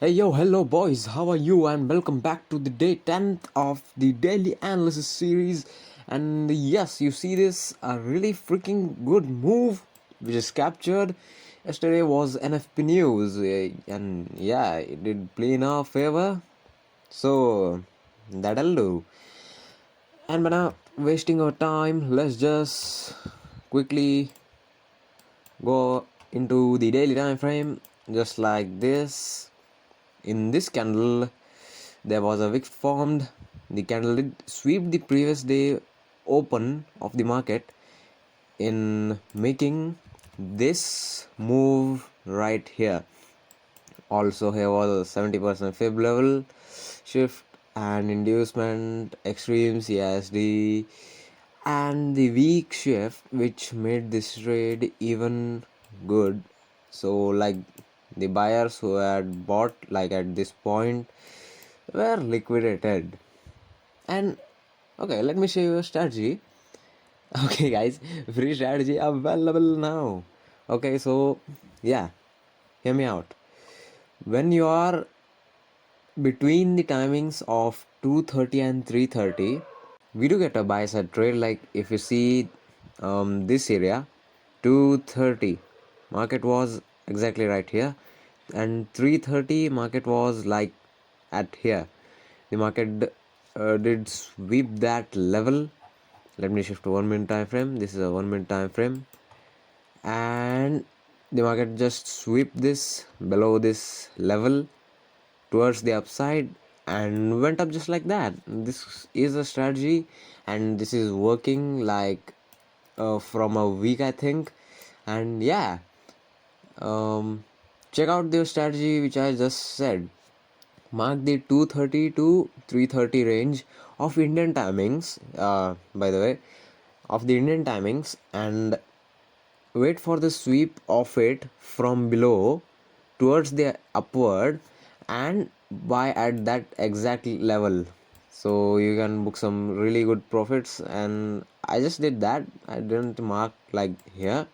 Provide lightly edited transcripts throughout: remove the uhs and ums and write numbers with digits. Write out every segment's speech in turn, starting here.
Hey yo, hello boys, how are you? And welcome back to the day 10th of the daily analysis series. And yes, you see this a really freaking good move which is captured. Yesterday was NFP news, and yeah, it did play in our favor. So that'll do. And by not wasting our time, let's just quickly go into the daily time frame just like this. In this candle, there was a wick formed. The candle did sweep the previous day open of the market in making this move right here. Also, here was a 70% fib level shift and inducement extreme CSD and the weak shift which made this trade even good. So like the buyers who had bought like at this point were liquidated. And okay, let me show you a strategy. Okay guys, free strategy available now. Okay, so yeah, hear me out. When you are between the timings of 2:30 and 3:30, we do get a buy side trade. Like if you see this area 2:30 market was exactly right here, and 3:30 market was like at here. The market did sweep that level. Let me shift to 1 minute time frame. This is a 1 minute time frame, and the market just sweep this below this level towards the upside and went up just like that. This is a strategy, and this is working like from a week, I think. And yeah, check out the strategy which I just said. Mark the 2:30 to 3:30 range of Indian timings, by the way, of the Indian timings, and wait for the sweep of it from below towards the upward and buy at that exact level, so you can book some really good profits. And I just did that. I didn't mark like here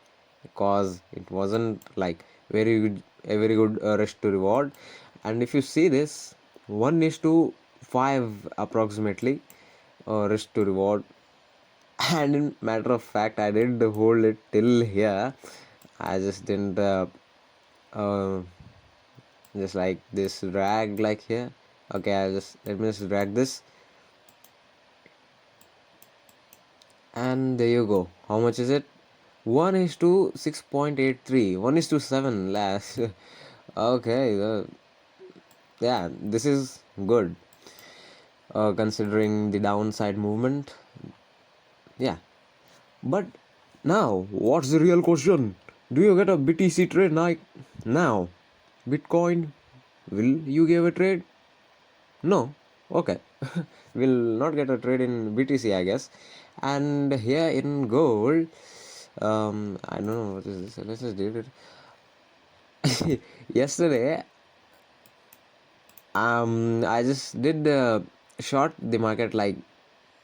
because it wasn't like a very good risk to reward. And if you see this 1 is to 5 approximately risk to reward, and in matter of fact I did hold it till here. I just didn't uh, just like this drag like here. Okay, let me just drag this, and there you go. How much is it? 1 is to 6.83, 1 is to 7 less. Okay, yeah, this is good considering the downside movement. Yeah, but now what's the real question? Do you get a BTC trade now? Bitcoin, will you give a trade? No. Okay. We'll not get a trade in BTC, I guess. And here in gold, I don't know what is this. Let's just delete it. Yesterday, I just did short the market like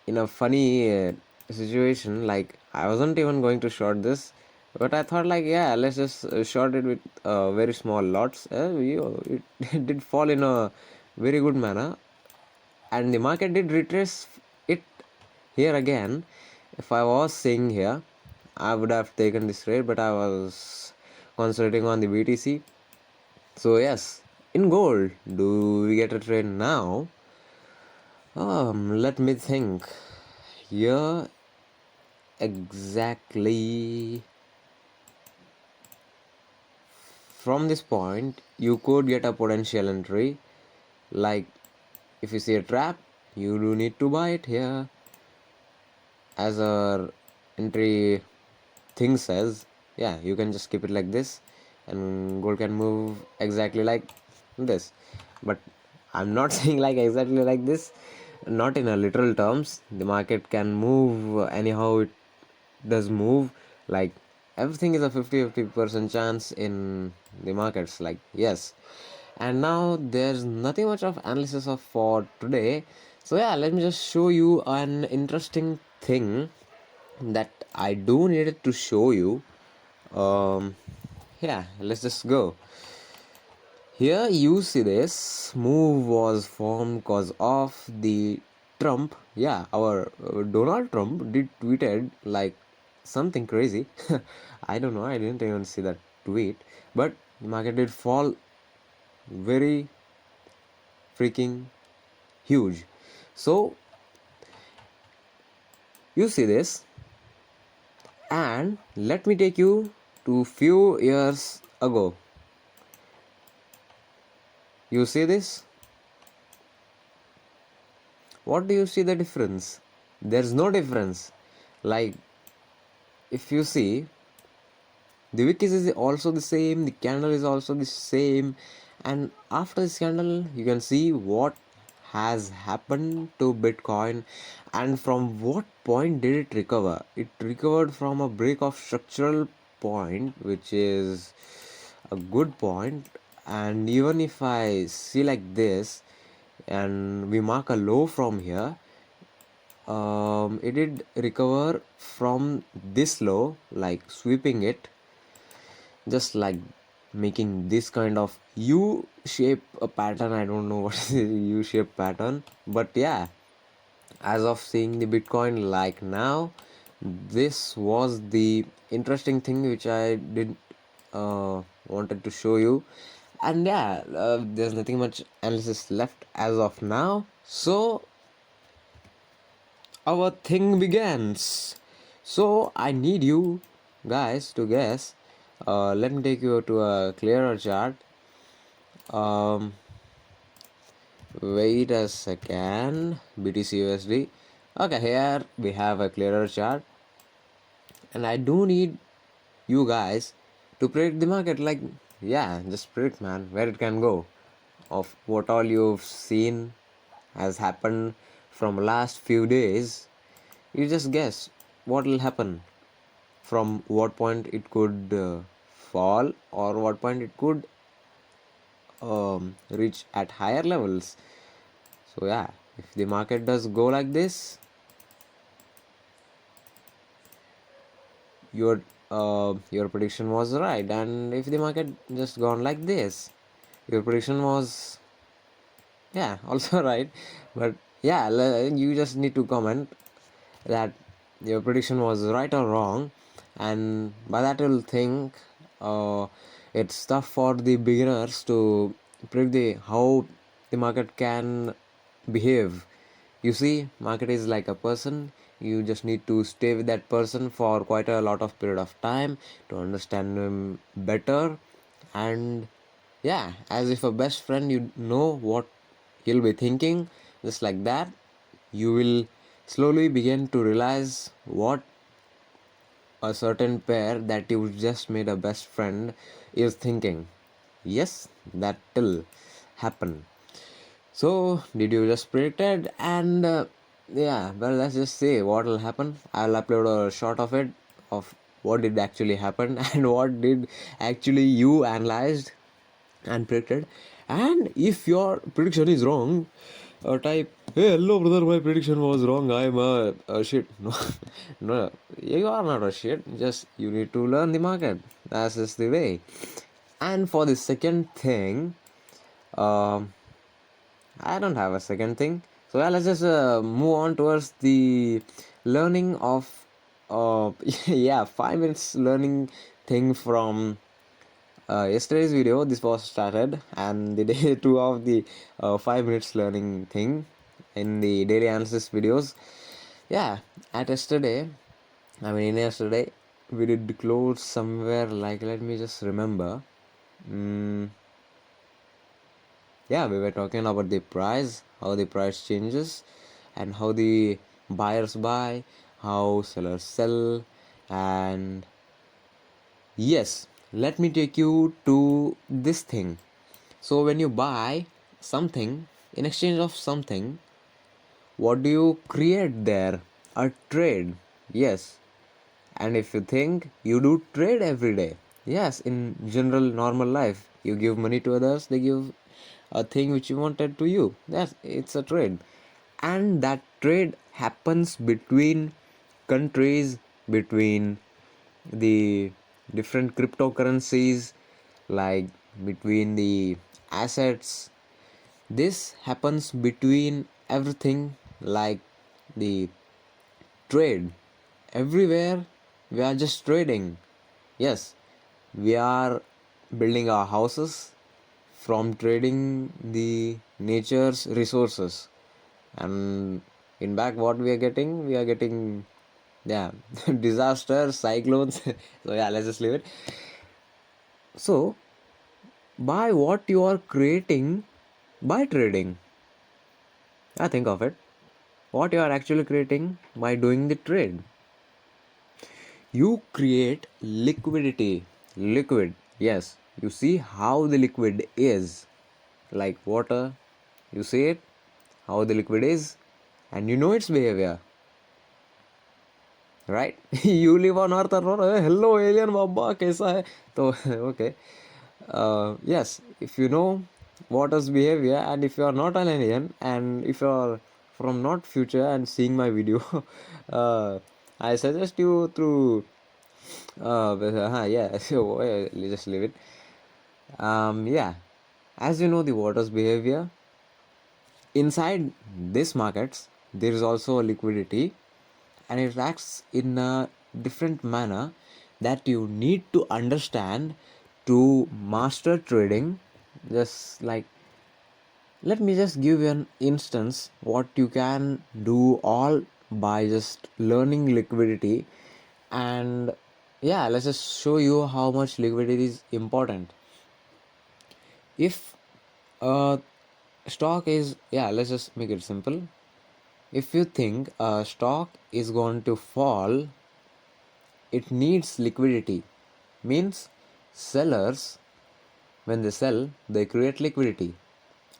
in a funny situation. Like I wasn't even going to short this, but I thought like, yeah, let's just short it with very small lots. It did fall in a very good manner, and the market did retrace it here again. If I was seeing here, I would have taken this trade, but I was concentrating on the BTC. So yes, in gold, do we get a trade now? Let me think. Here exactly, from this point you could get a potential entry. Like if you see a trap, you do need to buy it here as a entry thing says. Yeah, you can just keep it like this, and gold can move exactly like this. But I'm not saying like exactly like this, not in a literal terms. The market can move anyhow it does move. Like everything is a 50% chance in the markets, like yes. And now there's nothing much of analysis of for today, so yeah, let me just show you an interesting thing that I do needed to show you. Yeah, let's just go. Here you see this move was formed because of the Trump. Yeah, our Donald Trump did tweeted like something crazy. I don't know, I didn't even see that tweet, but the market did fall very freaking huge. So you see this, and let me take you to few years ago. You see this? What do you see the difference? There's no difference. Like, if you see, the wick is also the same, the candle is also the same, and after this candle you can see what has happened to Bitcoin and from what point did it recover. It recovered from a break of structural point, which is a good point. And even if I see like this and we mark a low from here, it did recover from this low, like sweeping it, just like making this kind of U shape a pattern. I don't know what is the U shape pattern, but yeah, as of seeing the Bitcoin like now, this was the interesting thing which I did wanted to show you. And yeah, there's nothing much analysis left as of now, so our thing begins. So I need you guys to guess. Let me take you to a clearer chart. Um, Wait a second. BTC USD. Okay, here we have a clearer chart, and I do need you guys to predict the market. Like, yeah, just predict, man, where it can go. Of what all you've seen has happened from last few days, you just guess what will happen, from what point it could fall, or what point it could reach at higher levels. So yeah, if the market does go like this, your prediction was right, and if the market just gone like this, your prediction was, yeah, also right. But yeah, you just need to comment that your prediction was right or wrong, and by that you'll think it's tough for the beginners to predict how the market can behave. You see, market is like a person. You just need to stay with that person for quite a lot of period of time to understand him better. And yeah, as if a best friend, you know what he'll be thinking. Just like that, you will slowly begin to realize what a certain pair that you just made a best friend is thinking. Yes, that will happen. So, did you just predict it? And yeah, well, let's just see what will happen. I'll upload a shot of it, of what did actually happen and what did actually you analyzed and predicted. And if your prediction is wrong, type, hey, hello, brother, my prediction was wrong. I'm a shit. No, no, you are not a shit. Just you need to learn the market. That's just the way. And for the second thing, um, I don't have a second thing. So yeah, let's just move on towards the learning of yeah, 5 minutes learning thing from yesterday's video. This was started, and the day 2 of the 5 minutes learning thing in the daily analysis videos. Yeah, at yesterday, I mean, yesterday we did close somewhere like, let me just remember. Yeah, we were talking about the price, how the price changes, and how the buyers buy, how sellers sell, and yes, let me take you to this thing. So, when you buy something in exchange of something, what do you create there? A trade. Yes. And if you think you do trade every day, yes, in general normal life, you give money to others, they give a thing which you wanted to you. Yes, it's a trade. And that trade happens between countries, between the different cryptocurrencies, like between the assets. This happens between everything, like the trade. Everywhere we are just trading. Yes, we are building our houses from trading the nature's resources. And in back, what we are getting, yeah, disasters, cyclones. So yeah, let's just leave it. So by what you are creating by trading, I think of it, what you are actually creating by doing the trade, you create liquidity. Liquid, yes, you see how the liquid is, like water. You see it, how the liquid is, and you know its behavior, right? You live on earth or not? Hello alien baba, kaisa hai? So okay, yes, if you know water's behavior, and if you are not an alien, and if you are from not future and seeing my video, I suggest you through yeah, so let's just leave it. Yeah, as you know the water's behavior, inside this markets there is also a liquidity, and it acts in a different manner that you need to understand to master trading. Just like, let me just give you an instance what you can do all by just learning liquidity. And yeah, let's just show you how much liquidity is important. If a stock is, yeah, let's just make it simple. If you think a stock is going to fall, it needs liquidity. Means sellers, when they sell, they create liquidity,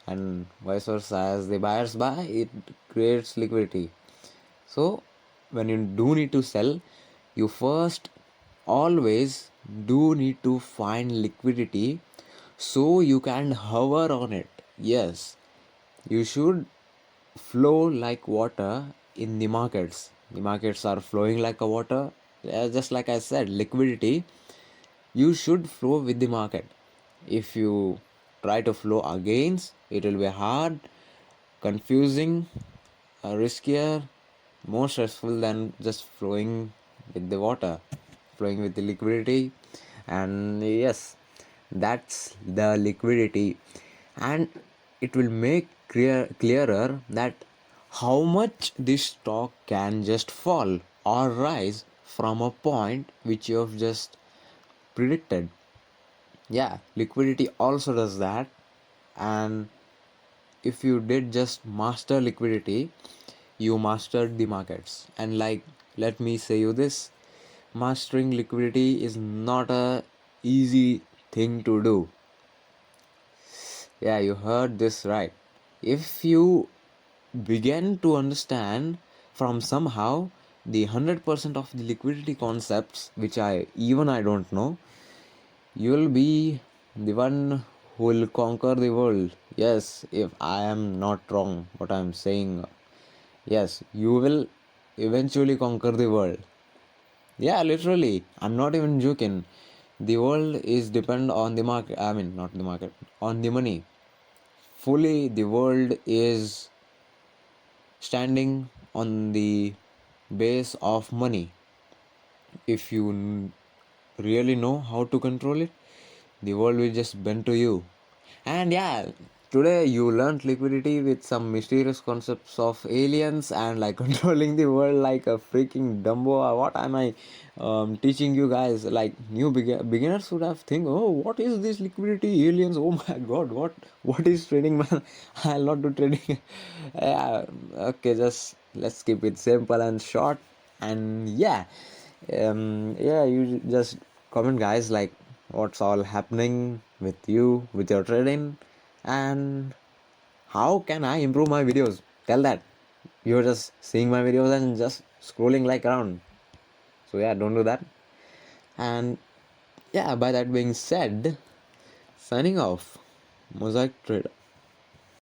and vice versa, as the buyers buy, it creates liquidity. So when you do need to sell, you first always do need to find liquidity so you can hover on it. Yes, you should flow like water in the markets. The markets are flowing like a water. Just like I said, liquidity, you should flow with the market. If you try to flow against, it will be hard, confusing, riskier, more stressful than just flowing with the water, flowing with the liquidity. And yes, that's the liquidity. And it will make clearer that how much this stock can just fall or rise from a point which you have just predicted. Yeah, liquidity also does that. And if you did just master liquidity, you mastered the markets. And like, let me say you this, mastering liquidity is not a easy thing to do. Yeah, you heard this right. If you begin to understand from somehow the 100% of the liquidity concepts, which I don't know, you will be the one who will conquer the world. Yes, if I am not wrong what I am saying. Yes, you will eventually conquer the world. Yeah, literally. I'm not even joking. The world is depend on the market. I mean, not the market, on the money. Fully, the world is standing on the base of money. If you really know how to control it, the world will just bend to you. And yeah, today you learned liquidity with some mysterious concepts of aliens and like controlling the world like a freaking Dumbo. What am I teaching you guys? Like new beginners would have think, oh, what is this liquidity aliens? Oh my god, what is trading, man? I'll not do trading. Yeah, okay, just let's keep it simple and short. And yeah, yeah, you just comment, guys, like what's all happening with you with your trading, and how can I improve my videos. Tell that. You're just seeing my videos and just scrolling like around. So yeah, don't do that. And yeah, by that being said, signing off, Mosaic Trader.